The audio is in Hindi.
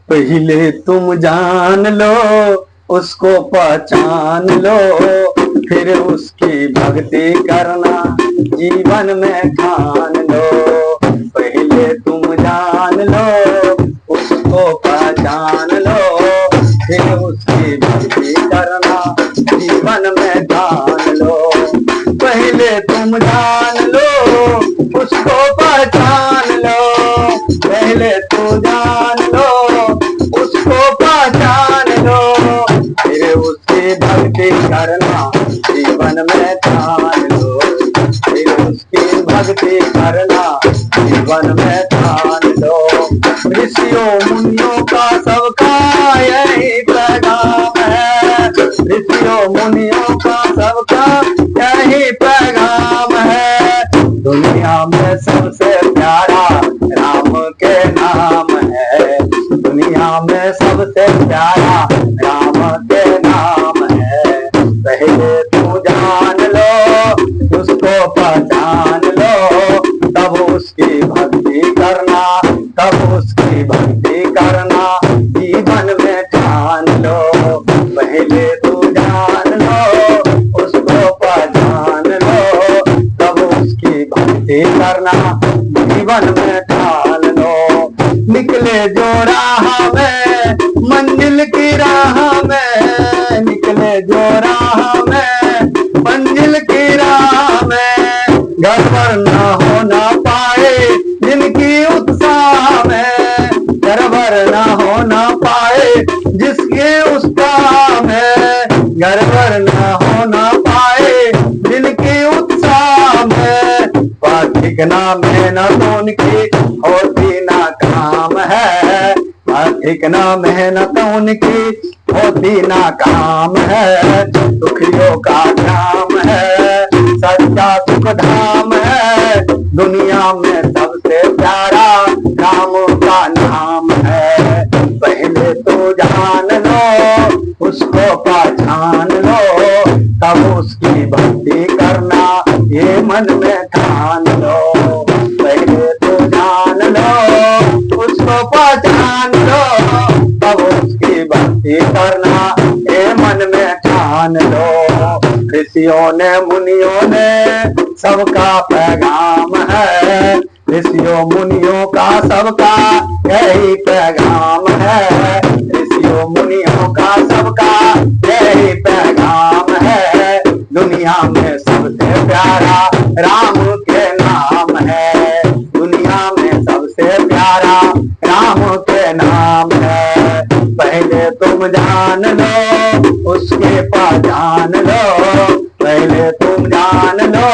पहले तुम जान लो, उसको पहचान लो, फिर उसकी भक्ति करना जीवन में ठान लो। पहले तुम जान लो, उसको पहचान लो, फिर उसकी भक्ति करना जीवन में ठान लो। पहले तुम जान लो, उसको पहचान लो, पहले तू जान लो, उसको पहचान लो, फिर उसकी भक्ति करना जीवन में ठान लो। फिर उसकी भक्ति करना जीवन में ठान लो। ऋषियों मुनियों का सबका यही पैगाम है, ऋषियों मुनियों का सबका यही पैगाम है। दुनिया में सबसे प्यारा राम के नाम है, दुनिया में सबसे प्यारा राम के नाम है। पहले तू जान लो, उसको पहचान लो, तब उसकी भक्ति करना, तब उसकी भक्ति करना जीवन में ठान लो। पहले तू जान लो, उसको पहचान लो, तब उसकी भक्ति करना जीवन में ठान लो। निकले जो राह में मंजिल की राह में, निकले जो राह में मंजिल की राह में, गड़बड़ न हो ना पाए जिनकी उत्साह में, गड़बड़ न हो ना पाए जिसके उत्साह में, गड़बड़ न हो ना पाए जिनकी उत्साह में। ठिकना मेहनत उनकी होती ना काम है, ठिकना मेहनत उनकी होती ना काम है। दुखियों का काम है, सच्चा सुख धाम है, दुनिया में सबसे प्यारा राम का नाम है। पहले तो जान लो, उसको पहचान लो, तब उसकी भक्ति करना ये मन में ठान लो। पहले तो जान लो, उसको पहचान लो, तब उसकी भक्ति करना ये मन में ठान लो। ऋषियों ने मुनियों ने सबका पैगाम है, ऋषियों मुनियों का सबका यही पैगाम है, ऋषियों मुनियों का सबका यही पैगाम है। दुनिया में सबसे प्यारा राम के नाम है, दुनिया में सबसे प्यारा राम के नाम है। पहले तुम जान लो, उसके पहचान लो, पहले तुम जान लो,